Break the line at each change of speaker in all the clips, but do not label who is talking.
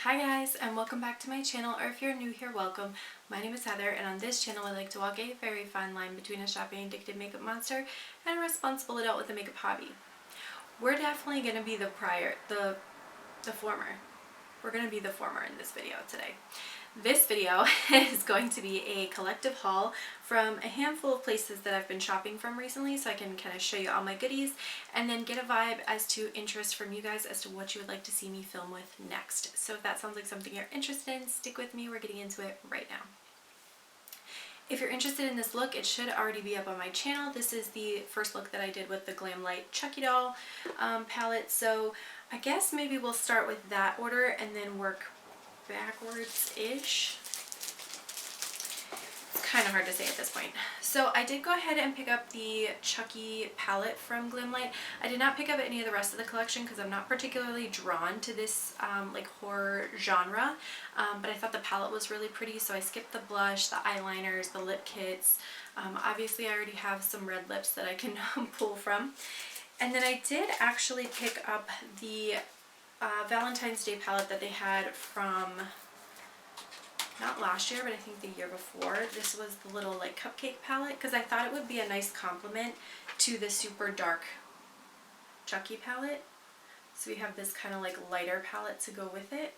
Hi guys, and welcome back to my channel, or if you're new here, welcome. My name is Heather, and on this channel I like to walk a very fine line between a shopping addicted makeup monster and a responsible adult with a makeup hobby. We're definitely going to be the former. We're going to be the former in this video today. This video is going to be a collective haul from a handful of places that I've been shopping from recently, so I can kind of show you all my goodies and then get a vibe as to interest from you guys as to what you would like to see me film with next. So if that sounds like something you're interested in, stick with me. We're getting into it right now. If you're interested in this look, it should already be up on my channel. This is the first look that I did with the Glam Light Chucky Doll palette, so I guess maybe we'll start with that order and then work backwards-ish. It's kind of hard to say at this point. So I did go ahead and pick up the Chucky palette from Glam Light. I did not pick up any of the rest of the collection because I'm not particularly drawn to this like horror genre, but I thought the palette was really pretty, so I skipped the blush, the eyeliners, the lip kits. Obviously I already have some red lips that I can pull from. And then I did actually pick up the Valentine's Day palette that they had from, not last year, but I think the year before. This was the little like cupcake palette because I thought it would be a nice complement to the super dark Chucky palette. So we have this kind of like lighter palette to go with it.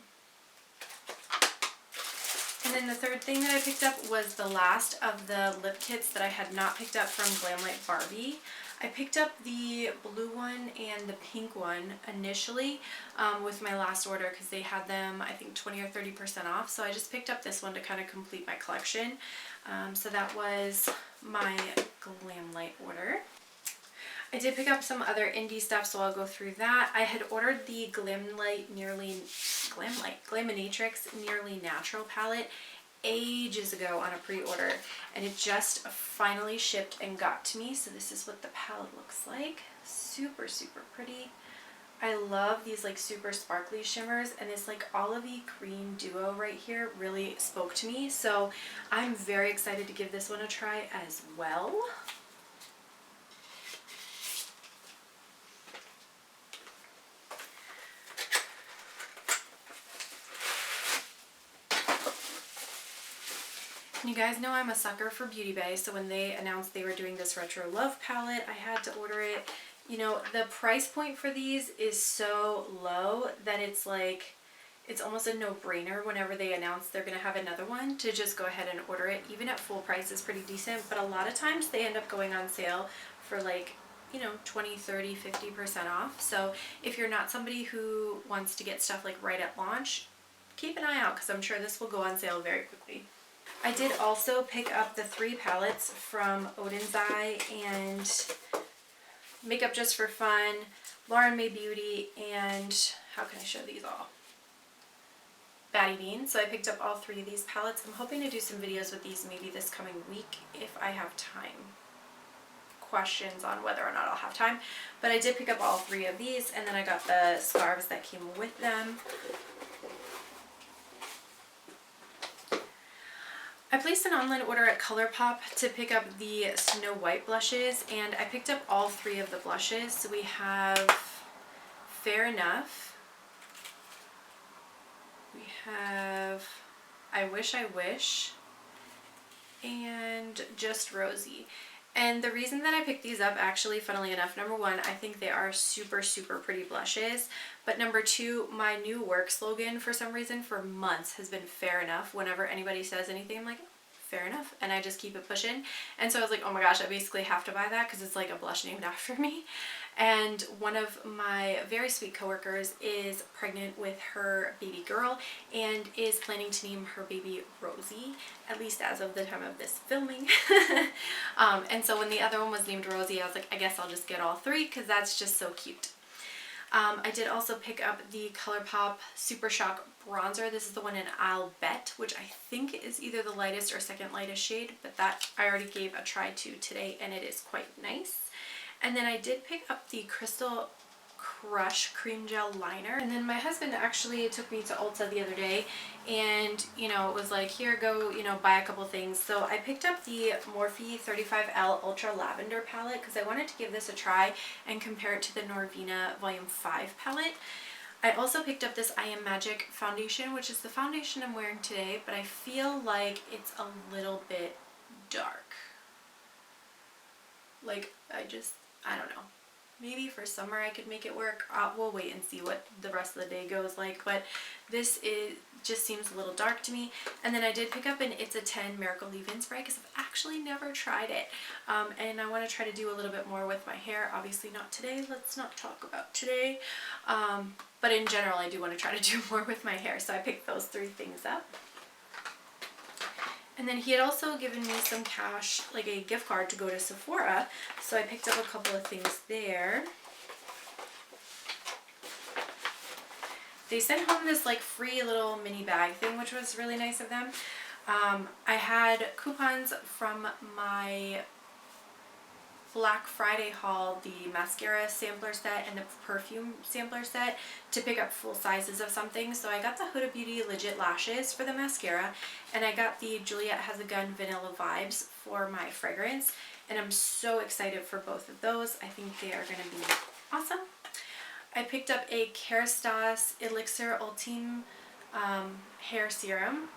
And then the third thing that I picked up was the last of the lip kits that I had not picked up from Glam Light Barbie. I picked up the blue one and the pink one initially with my last order because they had them, I think, 20 or 30% off. So I just picked up this one to kind of complete my collection. So that was my Glam Light order. I did pick up some other indie stuff, so I'll go through that. I had ordered the Glaminatrix Nearly Natural palette ages ago on a pre-order, and it just finally shipped and got to me. So this is what the palette looks like. Super pretty. I love these like super sparkly shimmers, and this like olivey cream duo right here really spoke to me, so I'm very excited to give this one a try as well. You guys know I'm a sucker for Beauty Bay, so when they announced they were doing this Retro Love palette, I had to order it. You know, the price point for these is so low that it's like, it's almost a no-brainer whenever they announce they're going to have another one to just go ahead and order it. Even at full price is pretty decent, but a lot of times they end up going on sale for like, you know, 20, 30, 50% off. So if you're not somebody who wants to get stuff like right at launch, keep an eye out because I'm sure this will go on sale very quickly. I did also pick up the 3 palettes from Odin's Eye and Makeup Just for Fun, Lauren May Beauty, and how can I show these all? Batty Bean. So I picked up all 3 of these palettes. I'm hoping to do some videos with these maybe this coming week if I have time. Questions on whether or not I'll have time. But I did pick up all 3 of these, and then I got the scarves that came with them. I placed an online order at ColourPop to pick up the Snow White blushes, and I picked up all 3 of the blushes. So we have Fair Enough, we have I Wish I Wish, and Just Rosy. And the reason that I picked these up, actually, funnily enough, number 1, I think they are super pretty blushes. But number 2, my new work slogan for some reason for months has been fair enough. Whenever anybody says anything, I'm like, fair enough. And I just keep it pushing. And so I was like, oh my gosh, I basically have to buy that because it's like a blush named after me. And one of my very sweet coworkers is pregnant with her baby girl and is planning to name her baby Rosie, at least as of the time of this filming. And so when the other one was named Rosie, I was like, I guess I'll just get all 3 because that's just so cute. I did also pick up the ColourPop Super Shock bronzer. This is the one in I'll Bet, which I think is either the lightest or second lightest shade, but that I already gave a try to today and it is quite nice. And then I did pick up the Crystal Crush Cream Gel Liner. And then my husband actually took me to Ulta the other day and, you know, it was like, here, go, you know, buy a couple things. So I picked up the Morphe 35L Ultra Lavender palette because I wanted to give this a try and compare it to the Norvina Volume 5 palette. I also picked up this I Am Magic foundation, which is the foundation I'm wearing today, but I feel like it's a little bit dark. Like, I don't know. Maybe for summer I could make it work. We'll wait and see what the rest of the day goes like, but this just seems a little dark to me. And then I did pick up an It's a 10 Miracle Leave-In Spray because I've actually never tried it. And I want to try to do a little bit more with my hair. Obviously not today. Let's not talk about today. But in general, I do want to try to do more with my hair. So I picked those 3 things up. And then he had also given me some cash, like a gift card to go to Sephora. So I picked up a couple of things there. They sent home this like free little mini bag thing, which was really nice of them. I had coupons from my Black Friday haul, the mascara sampler set and the perfume sampler set, to pick up full sizes of something. So I got the Huda Beauty Legit Lashes for the mascara, and I got the Juliet Has a Gun Vanilla Vibes for my fragrance, and I'm so excited for both of those. I think they are going to be awesome. I picked up a Kerastase Elixir Ultime hair serum,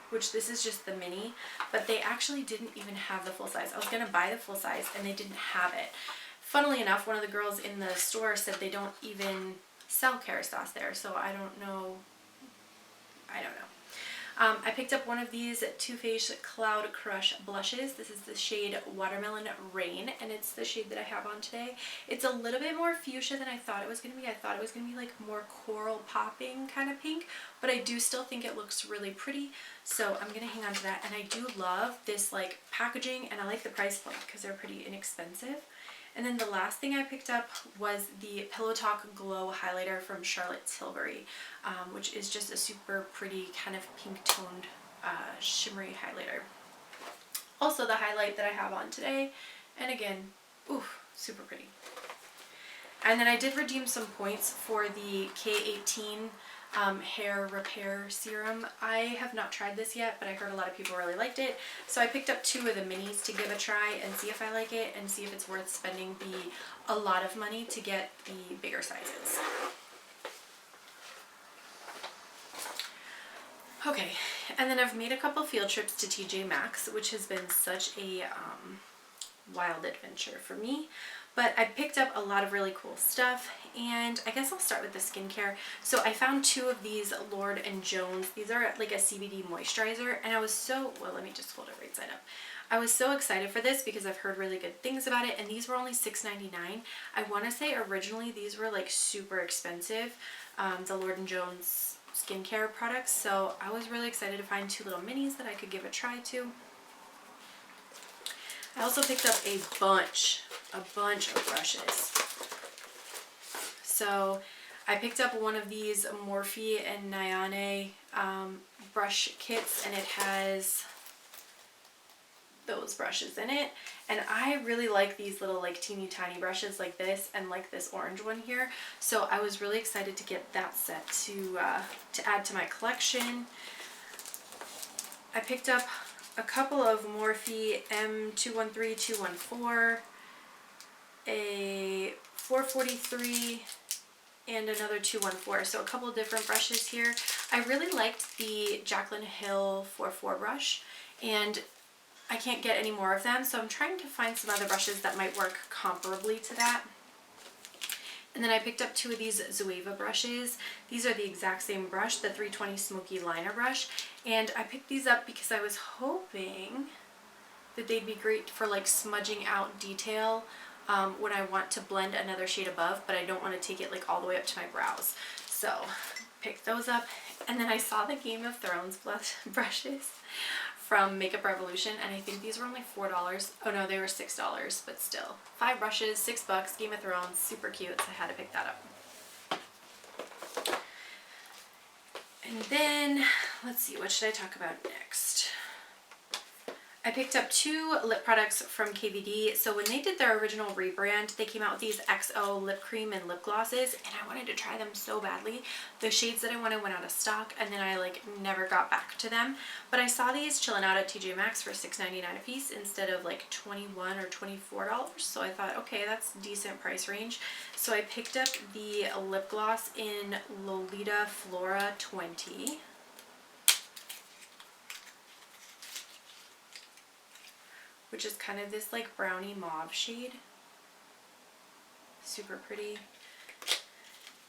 which this is just the mini, but they actually didn't even have the full size. I was going to buy the full size and they didn't have it. Funnily enough, one of the girls in the store said they don't even sell Kerastase there, so I don't know. I picked up one of these Too Faced Cloud Crush blushes. This is the shade Watermelon Rain, and it's the shade that I have on today. It's a little bit more fuchsia than I thought it was going to be. I thought it was going to be like more coral popping kind of pink, but I do still think it looks really pretty, so I'm going to hang on to that. And I do love this like packaging, and I like the price point because they're pretty inexpensive. And then the last thing I picked up was the Pillow Talk Glow Highlighter from Charlotte Tilbury, which is just a super pretty kind of pink toned shimmery highlighter. Also the highlight that I have on today, and again, ooh, super pretty. And then I did redeem some points for the K18 hair repair serum. I have not tried this yet, but I heard a lot of people really liked it. So I picked up 2 of the minis to give a try and see if I like it and see if it's worth spending a lot of money to get the bigger sizes. Okay, and then I've made a couple field trips to TJMaxx, which has been such a wild adventure for me. But I picked up a lot of really cool stuff, and I guess I'll start with the skincare. So I found 2 of these Lord & Jones. These are like a CBD moisturizer, and I was so, well, let me just hold it right side up. I was so excited for this because I've heard really good things about it, and these were only $6.99. I want to say originally these were like super expensive, the Lord & Jones skincare products, so I was really excited to find 2 little minis that I could give a try to. I also picked up a bunch of brushes. So I picked up one of these Morphe and Nyane brush kits, and it has those brushes in it. And I really like these little like teeny tiny brushes like this and like this orange one here. So I was really excited to get that set to add to my collection. I picked up a couple of Morphe M213214, a 443, and another 214. So a couple of different brushes here. I really liked the Jaclyn Hill 44 brush, and I can't get any more of them, so I'm trying to find some other brushes that might work comparably to that. And then I picked up 2 of these Zoeva brushes. These are the exact same brush, the 320 Smoky Liner brush. And I picked these up because I was hoping that they'd be great for like smudging out detail when I want to blend another shade above, but I don't want to take it like all the way up to my brows. So picked those up. And then I saw the Game of Thrones brushes from Makeup Revolution, and I think these were only $4. Oh no, they were $6, but still. 5 brushes, $6, Game of Thrones, super cute, so I had to pick that up. And then, let's see, what should I talk about next? I I picked up 2 lip products from KVD. So when they did their original rebrand, they came out with these XO lip cream and lip glosses, and I wanted to try them so badly. The shades that I wanted went out of stock, and then I like never got back to them. But I saw these chilling out at TJMaxx for $6.99 a piece instead of like $21 or $24. So I thought, okay, that's decent price range. So I picked up the lip gloss in Lolita Flora 20. Which is kind of this like brownie mauve shade. Super pretty.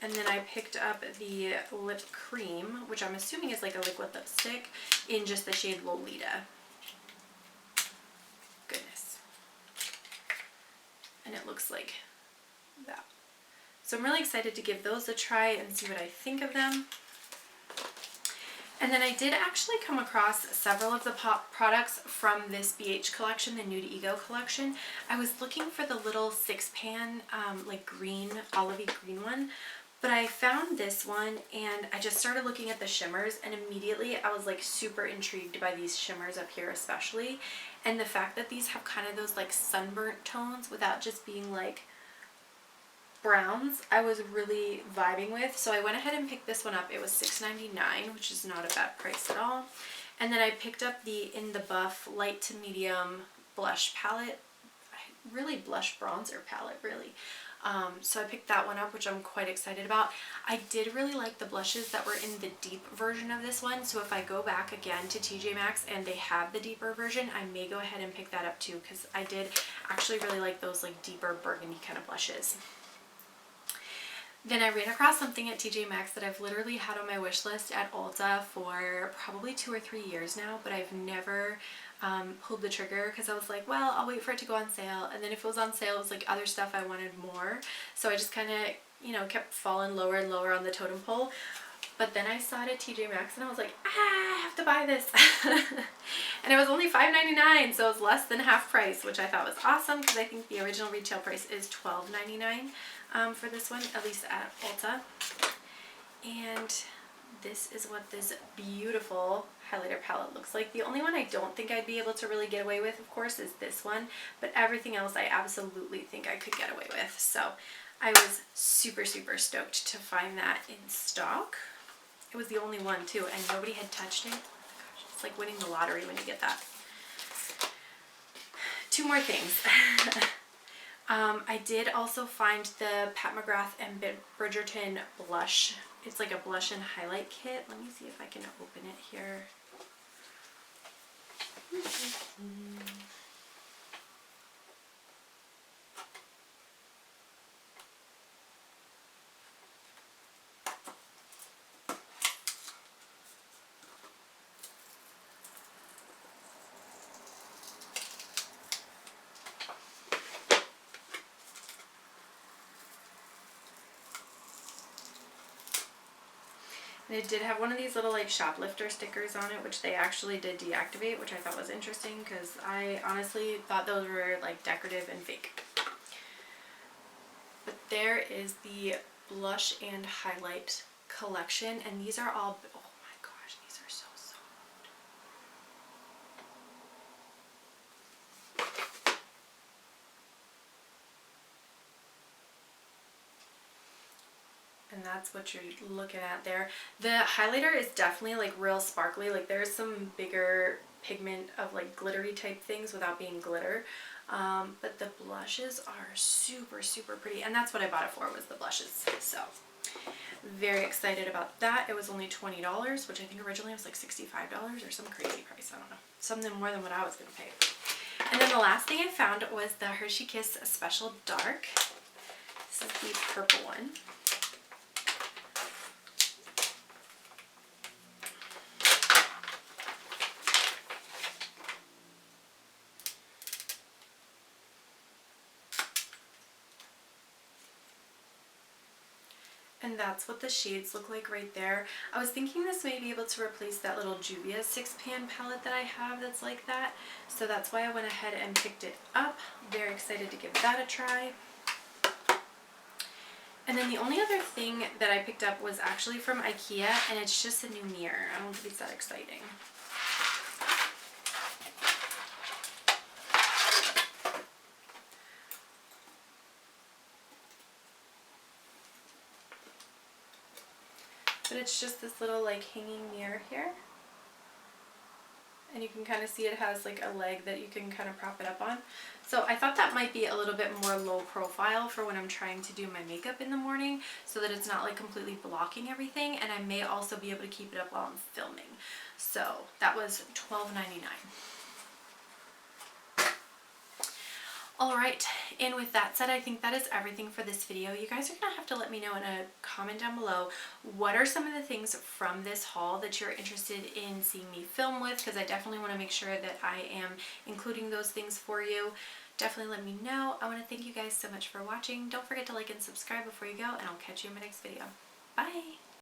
And then I picked up the lip cream, which I'm assuming is like a liquid lipstick, in just the shade Lolita. Goodness. And it looks like that. So I'm really excited to give those a try and see what I think of them. And then I did actually come across several of the products from this BH collection, the Nude Ego collection. I was looking for the little 6-pan, like green, olivey green one, but I found this one and I just started looking at the shimmers, and immediately I was like super intrigued by these shimmers up here especially. And the fact that these have kind of those like sunburnt tones without just being like browns, I was really vibing with. So I went ahead and picked this one up. It was $6.99, which is not a bad price at all. And then I picked up the In the Buff light to medium blush palette, really blush bronzer palette really. So I picked that one up, which I'm quite excited about. I did really like the blushes that were in the deep version of this one, so if I go back again to TJMaxx and they have the deeper version, I may go ahead and pick that up too, because I did actually really like those like deeper burgundy kind of blushes. Then I ran across something at TJMaxx that I've literally had on my wish list at Ulta for probably 2 or 3 years now, but I've never pulled the trigger because I was like, well, I'll wait for it to go on sale. And then if it was on sale, it was like other stuff I wanted more. So I just kind of, you know, kept falling lower and lower on the totem pole. But then I saw it at TJMaxx and I was like, I have to buy this. And it was only $5.99, so it was less than half price, which I thought was awesome because I think the original retail price is $12.99 for this one, at least at Ulta. And this is what this beautiful highlighter palette looks like. The only one I don't think I'd be able to really get away with, of course, is this one, but everything else I absolutely think I could get away with. So I was super, super stoked to find that in stock. It was the only one too, and nobody had touched it. Oh my gosh, it's like winning the lottery when you get that. 2 more things. I did also find the Pat McGrath and Bridgerton blush. It's like a blush and highlight kit. Let me see if I can open it here. And it did have one of these little like shoplifter stickers on it, which they actually did deactivate, which I thought was interesting because I honestly thought those were like decorative and fake. But there is the blush and highlight collection, and these are all, oh my gosh, these are so soft. And that's what you're looking at there. The highlighter is definitely like real sparkly. Like there's some bigger pigment of like glittery type things without being glitter. But the blushes are super, super pretty. And that's what I bought it for, was the blushes. So very excited about that. It was only $20, which I think originally was like $65 or some crazy price. I don't know. Something more than what I was going to pay. And then the last thing I found was the Hershey Kiss Special Dark. This is the purple one. And that's what the shades look like right there. I was thinking this may be able to replace that little Juvia 6-pan palette that I have that's like that. So that's why I went ahead and picked it up. Very excited to give that a try. And then the only other thing that I picked up was actually from IKEA, and it's just a new mirror. I don't think it's that exciting. it's just this little like hanging mirror here. And you can kind of see it has like a leg that you can kind of prop it up on. So I thought that might be a little bit more low profile for when I'm trying to do my makeup in the morning, so that it's not like completely blocking everything, and I may also be able to keep it up while I'm filming. So that was $12.99. Alright, and with that said, I think that is everything for this video. You guys are going to have to let me know in a comment down below, what are some of the things from this haul that you're interested in seeing me film with, because I definitely want to make sure that I am including those things for you. Definitely let me know. I want to thank you guys so much for watching. Don't forget to like and subscribe before you go, and I'll catch you in my next video. Bye!